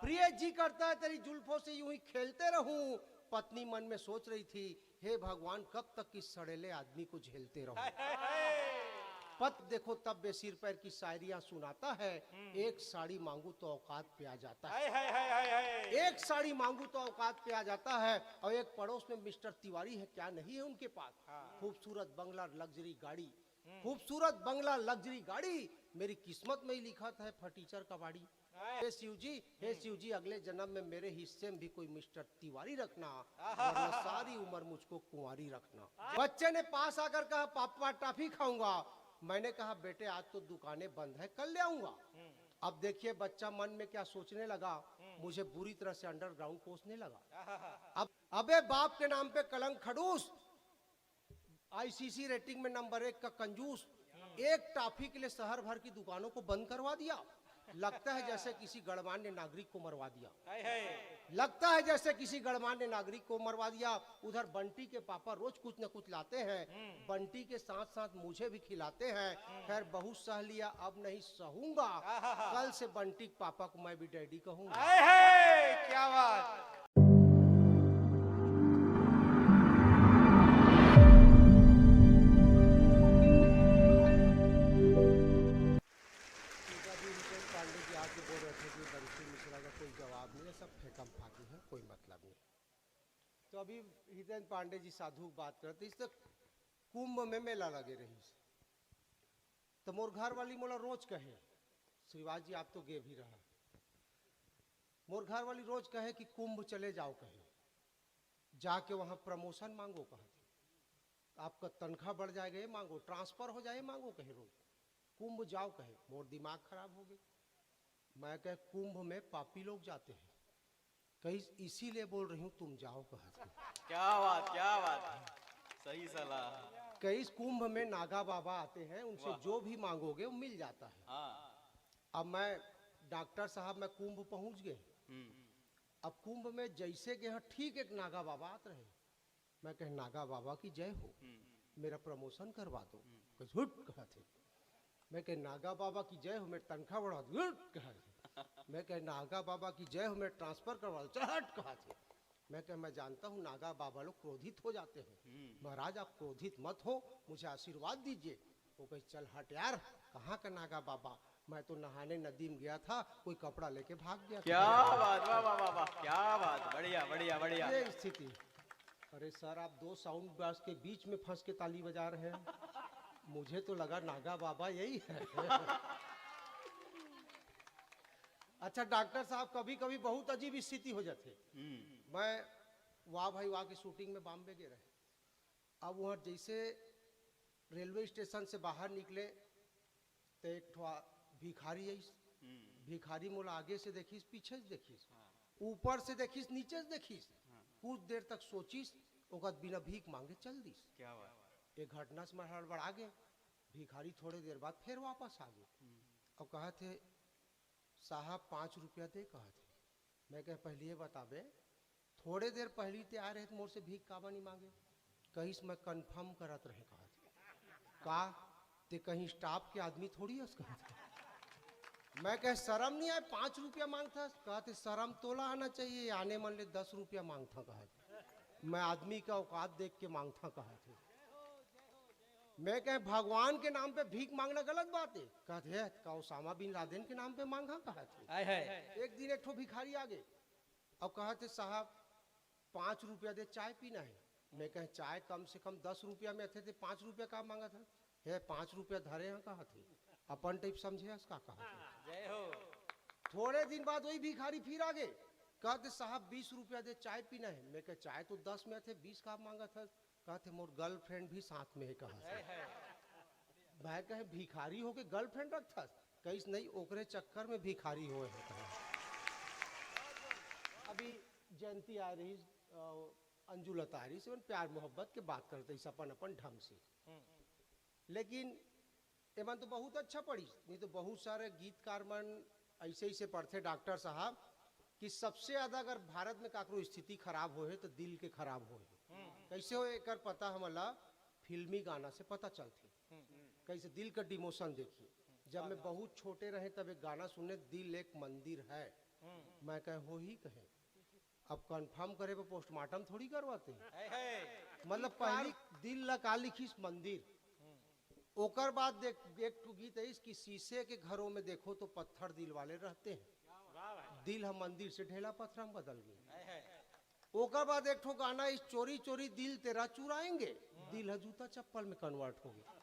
प्रिय जी करता है तेरी जुल्फों से यूं ही खेलते रहूं। पत्नी मन में सोच रही थी, हे भगवान कब तक इस सड़ेले आदमी को झेलते रहूं। पत देखो तब बेसिर पैर की शायरियां सुनाता है, एक साड़ी मांगू तो औकात पे आ जाता है। एक साड़ी मांगू तो औकात पे आ जाता है। और एक पड़ोस में मिस्टर तिवारी है, क्या नहीं है उनके पास खूबसूरत बंगला लग्जरी गाड़ी, खूबसूरत बंगला लग्जरी गाड़ी। मेरी किस्मत में ही लिखा था फटीचर कबाड़ी। हे शिव जी अगले जन्म में मेरे हिस्से में भी कोई मिस्टर तिवारी रखना, वरना सारी उम्र मुझको कुंवारी रखना। बच्चे ने पास आकर कहा पापा टॉफी खाऊंगा। मैंने कहा बेटे आज तो दुकानें बंद है, कल ले आऊंगा। अब देखिए बच्चा मन में क्या सोचने लगा, मुझे बुरी तरह से अंडरग्राउंड कोसने लगा। अब अबे बाप के नाम पे कलंक खड़ूस, आईसीसी रेटिंग में नंबर 1 का कंजूस, एक टॉफी के लिए शहर भर की दुकानों को बंद करवा दिया। लगता है जैसे किसी गणमान्य नागरिक को मरवा दिया। लगता है जैसे किसी गणमान्य नागरिक को मरवा दिया। उधर बंटी के पापा रोज कुछ न कुछ लाते हैं, बंटी के साथ साथ मुझे भी खिलाते हैं। खैर बहुत सह लिया, अब नहीं सहूंगा। कल से बंटी के पापा को मैं भी डैडी कहूंगा। क्या बात। पांडे जी आके बोल रहे थे कि बंसी मिश्रा का कोई जवाब नहीं है, सब फेंकम फाकी है, कोई मतलब नहीं। तो अभी हितेंद्र पांडे जी साधु बात करते, इस कुंभ में मेला लगे रही तो मोर घर वाली मोला रोज कहे, श्रीवास जी आप तो गे भी रहा, मोर घर वाली रोज कहे कि कुंभ चले जाओ, कहे जाके वहां प्रमोशन मांगो, कहे आपका तनख्वाह बढ़ जाएगा ये मांगो, ट्रांसफर हो जाए मांगो, कहे रोज कुंभ जाओ, कहे मोर दिमाग खराब हो गई। मैं कहे कुंभ में पापी लोग जाते हैं, कहीं इसीलिए बोल रही हूँ तुम जाओ, कहा क्या बात, सही सलाह। कई कुंभ में नागा बाबा आते हैं, उनसे जो भी मांगोगे वो मिल जाता है। अब मैं डॉक्टर साहब मैं कुंभ पहुंच गए। अब कुंभ में जैसे कि यहाँ ठीक एक नागा बाबा आते रहे, मैं कहे नागा बाबा की जय हो, मेरा प्रमोशन करवा दो, कहा थे। मैं कहे नागा बाबा की जय हो, मेरी तनख्वाह बढ़ा दो, कहा थे। मैं कहे नागा बाबा की जय हो, मेरे ट्रांसफर करवा दो, चहट, कहा थे। मैं कह मैं जानता हूँ नागा बाबा लोग क्रोधित हो जाते हैं, महाराज आप क्रोधित मत हो, मुझे आशीर्वाद दीजिए। वो कहे चल हट यार, कहाँ का नागा बाबा, मैं तो नहाने नदी में गया था, कोई कपड़ा लेके भाग गया। क्या बात, वाह वाह वाह, क्या बात, बढ़िया बढ़िया बढ़िया। ये स्थिति। अरे सर आप दो साउंड बॉक्स के बीच में फंस के ताली बजा रहे हैं, मुझे तो लगा नागा बाबा यही है। अच्छा डॉक्टर साहब कभी कभी बहुत अजीब स्थिति हो जाती है। मैं वाह भाई वाह की शूटिंग में बॉम्बे गए रहे। अब वहाँ जैसे रेलवे स्टेशन से बाहर निकले तो एक भिखारी है, भिखारी मोला आगे से देखिस पीछे से देखिस, ऊपर से देखिस नीचे से देखिस, कुछ देर तक सोचिस, ओकर बिना भीख मांगे चल दिस। क्या बात। एक घटना से हड़बड़ आ गए, भिखारी थोड़े देर बाद फिर वापस आ गए और कहा थे साहब 5 रुपया दे, कहा थे। मैं कह पहले ये बताबे, थोड़े देर पहले ते आ रहे थे मोर से भीख काबा नहीं मांगे, कहीं मैं कंफर्म करत रहे, कहा थे का ते कहीं स्टाफ के आदमी थोड़ी है, कहा थे। मैं कह शर्म नहीं आए 5 रुपया मांगता, कहा थे शर्म तोला आना चाहिए, आने मन ले 10 रुपया मांगता, कहा थे मैं आदमी का औकात देख के मांगता, कहा थे। मैं कह भगवान के नाम पे भीख मांगना गलत बात है, कहते हैं का ओसामा बिन लादेन के नाम पे मांगा, कहा थे। एक दिन एक ठो भिखारी आ गए और कहा थे साहब 5 रुपया दे, चाय पीना है। मैं कहे चाय कम से कम 10 रुपया में थे 5 रुपया का मांगा था, है 5 रुपया धरे हैं, कहा थे अपन टाइप समझे उसका, कहा जय हो। थोड़े दिन बाद वही भिखारी फिर आ गए, कहते साहब 20 रुपया दे, चाय पीना है। मैं कहे चाय तो 10 में थे, 20 का मांगा था, कहते मोर गर्लफ्रेंड भी साथ में है, कहा मैं कहे भिखारी हो के गर्लफ्रेंड रखता, कहीं नहीं ओकरे चक्कर में भिखारी हो है। अभी जयंती आ रही, अंजुलता आ रही से प्यार मोहब्बत के बात करते अपन अपन ढंग से, लेकिन एमन तो बहुत अच्छा पढ़ी, नहीं तो बहुत सारे गीतकार मन ऐसे ही से पढ़ते डॉक्टर साहब कि सबसे ज्यादा अगर भारत में काकरो स्थिति खराब हो है तो दिल के खराब हो है। कैसे हो एक पता हमला फिल्मी गाना से पता चलती, कैसे दिल का डिमोशन देखिए। जब मैं बहुत छोटे रहे तब एक गाना सुने, दिल एक मंदिर है, मैं कहे हो ही कहे, अब कंफर्म करे पे पोस्टमार्टम थोड़ी करवाते हैं। मतलब पहली दिल लगा लिखिस मंदिर, ओकर बाद देख एक ठो गीत है इसकी, शीशे के घरों में देखो तो पत्थर दिल वाले रहते हैं, दिल हम मंदिर से ढेला पत्थर में बदल गए। ओकर बाद एक ठो गाना इस चोरी चोरी दिल तेरा चुराएंगे, दिल है जूता चप्पल में कन्वर्ट हो गया।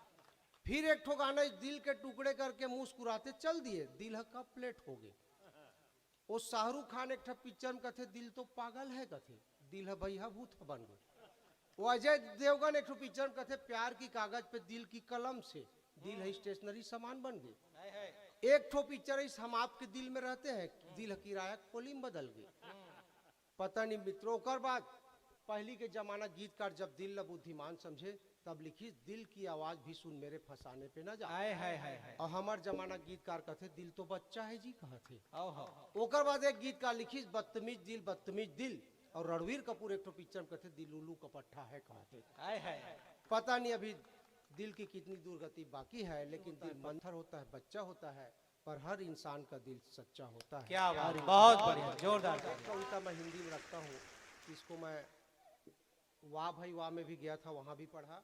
फिर एक ठो गाना इस दिल के टुकड़े करके मुस्कुराते चल दिए, दिल है कप प्लेट हो गए। वो शाहरुख खान एक ठो पिक्चर में कथे दिल तो पागल है, कथे दिल है भैया भूत बन गए। वो अजय देवगन एक ठो पिक्चर में कथे प्यार की कागज पे दिल की कलम से, दिल है स्टेशनरी सामान बन गए। एक ठो पिक्चर है हम आपके दिल में रहते हैं, दिल है किराया खोली में बदल गए। पता नहीं मित्रों, कर बाद पहली के जमाना गीतकार जब दिल न बुद्धिमान समझे तब लिखी दिल की आवाज भी सुन मेरे फसाने पे न जाए। और हमार जमाना गीतकार कहते दिल तो बच्चा है जी कहते। ओकर बाद एक गीतकार लिखी बदतमीज दिल, और रणवीर कपूर एक तो पिक्चर में कहते दिल उल्लू का पट्टा है कहते। पता नहीं अभी दिल की कितनी दुर्गति बाकी है, लेकिन दिल मंथर होता है, बच्चा होता है, पर हर इंसान का दिल सच्चा होता है। क्या बात, बहुत बढ़िया, जोरदार। कविता मैं हिंदी में रखता हूँ, इसको मैं वाह भाई वाह में भी गया था, वहाँ भी पढ़ा।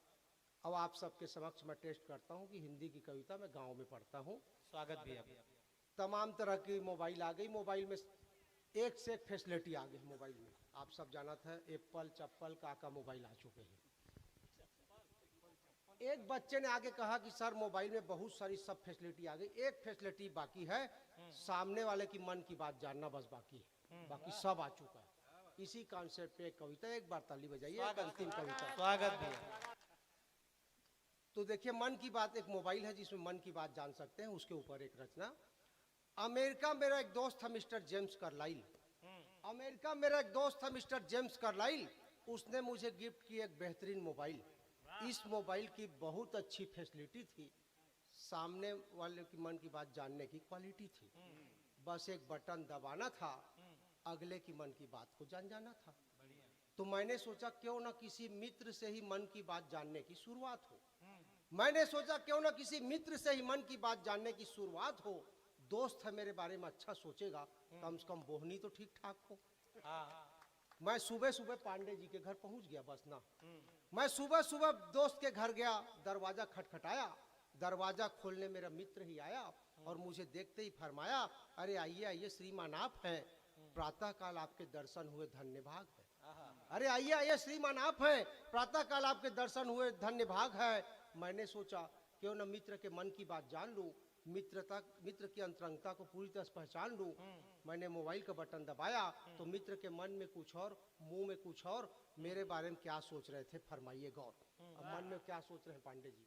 अब आप सबके समक्ष मैं टेस्ट करता हूँ कि हिंदी की कविता मैं गांव में पढ़ता हूँ। स्वागत भी है। तमाम तरह की मोबाइल आ गई, मोबाइल में एक से एक फैसिलिटी आ गई मोबाइल में। आप सब जाना था एप्पल चप्पल का मोबाइल आ चुके हैं। एक बच्चे ने आगे कहा कि सर मोबाइल में बहुत सारी सब फैसिलिटी आ गई, एक फैसिलिटी बाकी है, सामने वाले की मन की बात जानना बस बाकी है, बाकी सब आ चुका है। इसी कॉन्सेप्ट पे एक कविता, एक बार ताली बजाइए, एक अंतिम कविता। स्वागत भी है। तो देखिए मन की बात एक मोबाइल है जिसमें मन की बात जान सकते हैं, उसके ऊपर एक रचना। अमेरिका मेरा एक दोस्त था मिस्टर जेम्स कार्लाइल, अमेरिका मेरा एक दोस्त था मिस्टर जेम्स कार्लाइल, उसने मुझे गिफ्ट की एक बेहतरीन मोबाइल। इस मोबाइल की बहुत अच्छी फैसिलिटी थी, सामने वाले की मन की बात जानने की क्वालिटी थी, बस एक बटन दबाना था, अगले की मन की बात को जान जाना था। तो मैंने सोचा क्यों ना किसी मित्र से ही मन की बात जानने की शुरुआत हो, मैंने सोचा क्यों ना किसी मित्र से ही मन की बात जानने की शुरुआत हो। दोस्त है मेरे बारे में अच्छा सोचेगा, कम से कम बोहनी तो ठीक ठाक हो। मैं सुबह सुबह पांडे जी के घर पहुंच गया, बस ना मैं सुबह सुबह दोस्त के घर गया, दरवाजा खटखटाया, दरवाजा खोलने मेरा मित्र ही आया और मुझे देखते ही फरमाया, अरे आइए आइए श्रीमान आप हैं, प्रातः काल आपके दर्शन हुए धन्य भाग है। अरे आइए आइए श्रीमान आप हैं, प्रातः काल आपके दर्शन हुए धन्य भाग है। मैंने सोचा क्यों न मित्र के मन की बात जान लूं, मित्र की अंतरंगता को पूरी तरह पहचान लूं। मैंने मोबाइल का बटन दबाया तो मित्र के मन में कुछ और, मुंह में कुछ और, मेरे बारे में क्या सोच रहे थे फरमाइए गौर। अब मन में क्या सोच रहे हैं पांडे जी,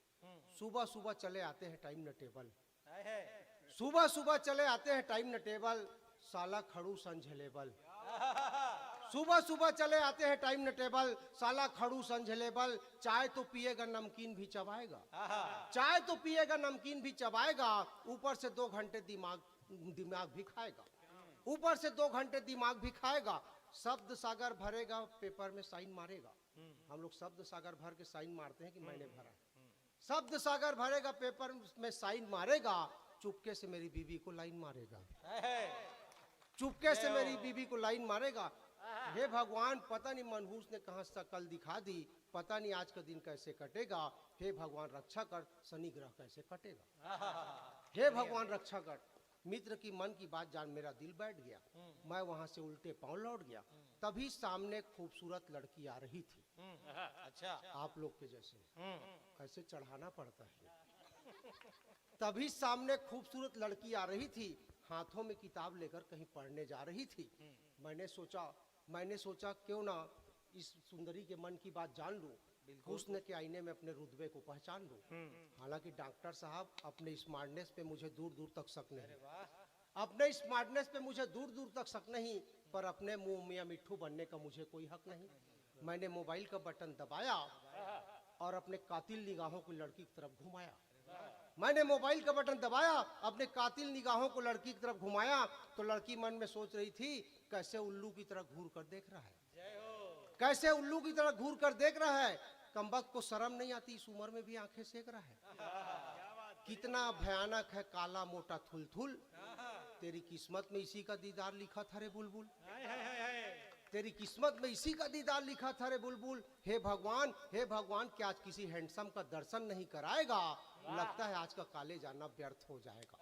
सुबह सुबह चले आते हैं टाइम न टेबल, सुबह सुबह चले आते हैं टाइम न टेबल, साला खड़ू संझलेबल, सुबह सुबह चले आते हैं टाइम न टेबल, साला खड़ू संझलेबल, चाय तो पिएगा नमकीन भी चबाएगा, चाय तो पिएगा नमकीन भी चबाएगा, ऊपर से 2 घंटे दिमाग भी खाएगा, ऊपर से 2 घंटे दिमाग भी खाएगा, शब्द सागर भरेगा पेपर में साइन मारेगा। हम लोग शब्द सागर भर के साइन मारते हैं कि मैंने भरा, शब्द सागर भरेगा पेपर में साइन मारेगा, चुपके से मेरी बीवी को लाइन मारेगा, चुपके से मेरी बीवी को लाइन मारेगा। हे भगवान पता नहीं मनहूस ने कहां शकल दिखा दी, पता नहीं आज का दिन कैसे कटेगा, हे भगवान रक्षा कर शनि ग्रह कैसे कटेगा, हे भगवान रक्षा कर। मित्र की मन की बात जान मेरा दिल बैठ गया, मैं वहां से उल्टे पांव लौट गया। तभी सामने खूबसूरत लड़की आ रही थी, अच्छा आप लोग के जैसे कैसे चढ़ाना पड़ता है। तभी सामने खूबसूरत लड़की आ रही थी, हाथों में किताब लेकर कहीं पढ़ने जा रही थी। मैंने सोचा क्यों ना इस सुंदरी के मन की बात जान लूं, हुस्न के आईने में अपने रुतबे को पहचान लूं। हालांकि डॉक्टर साहब अपने स्मार्टनेस पे मुझे दूर दूर तक शक नहीं, अपने स्मार्टनेस पे मुझे दूर दूर तक शक नहीं, पर अपने मुंह मियां मिट्ठू बनने का मुझे कोई हक नहीं। मैंने मोबाइल का बटन दबाया और अपने कातिल निगाहों को लड़की की तरफ घुमाया, मैंने मोबाइल का बटन दबाया, अपने कातिल निगाहों को लड़की की तरफ घुमाया, तो लड़की मन में सोच रही थी कैसे उल्लू की तरह घूर कर देख रहा है, कैसे उल्लू की तरह घूर कर देख रहा है। कमबख्त को शर्म नहीं आती, इस उम्र में भी आंखें सेक रहा है। कितना भयानक है काला मोटा थुल थुल, तेरी किस्मत में इसी का दीदार लिखा था रे बुलबुल, तेरी किस्मत में इसी का दीदार लिखा था रे बुलबुल। हे भगवान क्या आज किसी हैंडसम का दर्शन नहीं कराएगा? लगता है आज का कॉलेज आना व्यर्थ हो जाएगा।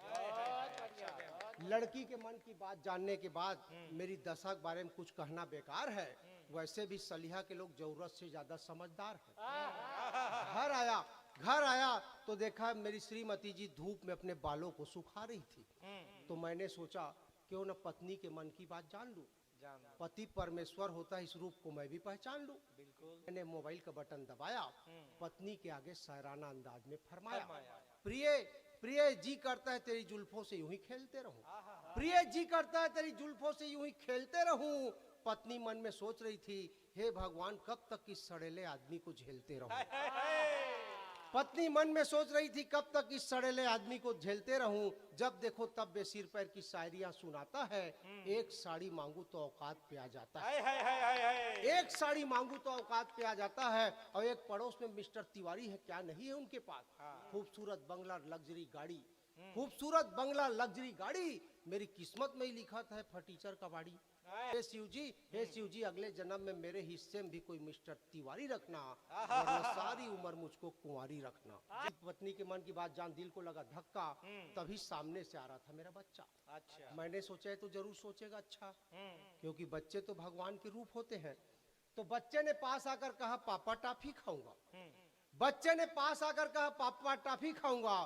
लड़की के मन की बात जानने के बाद मेरी दशा के बारे में कुछ कहना बेकार है। वैसे भी सलिहा के लोग जरूरत से ज्यादा समझदार हैं। घर आया तो देखा मेरी श्रीमती जी धूप में अपने बालों को सुखा रही थी। तो मैंने सोचा क्यों न पत्नी के मन की बात जान लूं। पति परमेश्वर होता है, इस रूप को मैं भी पहचान लूं। मैंने मोबाइल का बटन दबाया, पत्नी के आगे शायराना अंदाज में फरमाया, प्रिय प्रिय जी करता है तेरी जुल्फों से यूं ही खेलते रहूं, प्रिय जी करता है तेरी जुल्फों से यूं ही खेलते रहूं। पत्नी मन में सोच रही थी, हे भगवान कब तक इस सड़ेले आदमी को झेलते रहूं। पत्नी मन में सोच रही थी कब तक इस सड़ेले आदमी को झेलते रहूं। जब देखो तब बेसिर पैर की शायरियां सुनाता है। एक साड़ी मांगू तो औकात पे आ जाता है, एक साड़ी मांगू तो औकात पे आ जाता है। और एक पड़ोस में मिस्टर तिवारी है, क्या नहीं है उनके पास खूबसूरत बंगला लग्जरी गाड़ी, खूबसूरत बंगला लग्जरी गाड़ी। मेरी किस्मत में ही लिखा था फर्नीचर का बाड़ी। हे शिव जी अगले जन्म में मेरे हिस्से में भी कोई मिस्टर तिवारी रखना, वरना सारी उम्र मुझको कुंवारी रखना। पत्नी के मन की बात जान दिल को लगा धक्का। तभी सामने से आ रहा था मेरा बच्चा। अच्छा। मैंने सोचा है तो जरूर सोचेगा अच्छा, क्योंकि बच्चे तो भगवान के रूप होते हैं। तो बच्चे ने पास आकर कहा पापा टॉफी खाऊंगा। बच्चे ने पास आकर कहा पापा टॉफी खाऊंगा।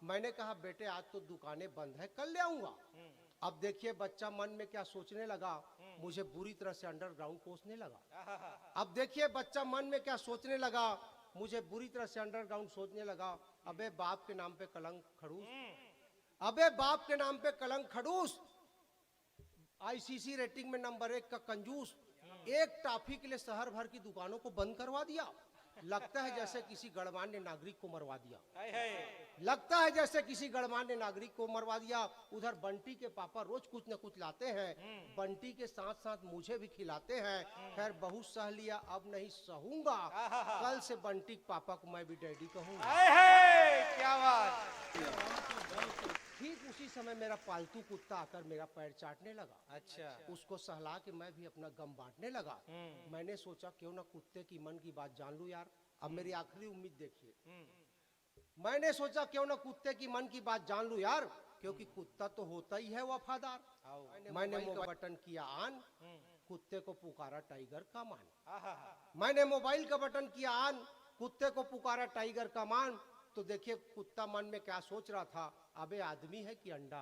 मैंने कहा बेटे आज तो दुकानें बंद है, कल ले आऊंगा। अब देखिए बच्चा मन में क्या सोचने लगा, मुझे बुरी तरह से अंडरग्राउंड कोसने लगा। अब देखिए बच्चा मन में क्या सोचने लगा, मुझे बुरी तरह से अंडरग्राउंड सोचने लगा। अबे बाप के नाम पे कलंक खड़ूस, अबे बाप के नाम पे कलंक खड़ूस, आईसीसी रेटिंग में नंबर 1 का कंजूस, एक टॉफी के लिए शहर भर की दुकानों को बंद करवा दिया। लगता है जैसे किसी गणमान्य नागरिक को मरवा दिया, लगता है जैसे किसी गणमान्य नागरिक को मरवा दिया। उधर बंटी के पापा रोज कुछ न कुछ लाते हैं, बंटी के साथ साथ मुझे भी खिलाते हैं। खैर बहुत सह लिया, अब नहीं सहूंगा। कल से बंटी के पापा को मैं भी डैडी कहूंगा। क्या बात। ठीक उसी समय मेरा पालतू कुत्ता आकर मेरा पैर चाटने लगा। अच्छा। उसको सहला के मैं भी अपना गम बांटने लगा। मैंने सोचा क्यों ना कुत्ते की मन की बात जान लूं यार। अब मेरी आखिरी उम्मीद देखिए। मैंने सोचा क्यों ना कुत्ते की मन की बात जान लूं यार, क्योंकि कुत्ता तो होता ही है वफादार। मैंने मोबाइल बटन किया ऑन, कुत्ते को पुकारा टाइगर का मान। मैंने मोबाइल का बटन किया ऑन, कुत्ते को पुकारा टाइगर का मान। तो देखिए कुत्ता मन में क्या सोच रहा था, अबे आदमी है कि अंडा,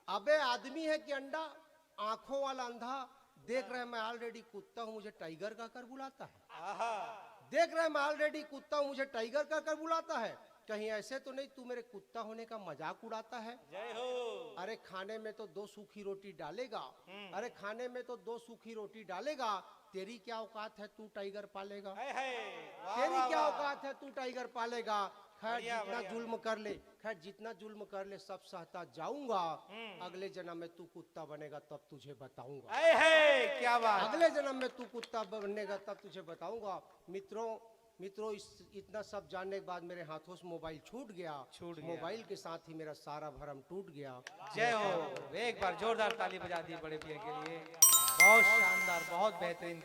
अबे आदमी है कि अंडा। आंखों वाला अंधा देख रहे मैं ऑलरेडी कुत्ता हूं, मुझे टाइगर कहकर बुलाता है। देख रहे मैं ऑलरेडी कुत्ता हूं, मुझे टाइगर कहकर बुलाता है। कहीं ऐसे तो नहीं तू मेरे कुत्ता होने का मजाक उड़ाता है? जय हो। अरे खाने में तो 2 सूखी रोटी डालेगा, अरे खाने में तो 2 सूखी रोटी डालेगा। तेरी क्या औकात है तू टाइगर पालेगा? तेरी क्या औकात है तू टाइगर पालेगा? खैर जितना जुल्म कर ले, खैर जितना जुल्म कर ले सब सहता जाऊंगा। अगले जन्म में तू कुत्ता बनेगा तब तुझे बताऊंगा। क्या बात। अगले जन्म में तू कुत्ता बनेगा तब तुझे बताऊंगा। मित्रों इतना सब जानने के बाद मेरे हाथों से मोबाइल छूट गया। मोबाइल के साथ ही मेरा सारा भरम टूट गया। जय हो। एक बार जोरदार ताली बजा दी बड़े भैया के लिए, बहुत शानदार, बहुत बेहतरीन।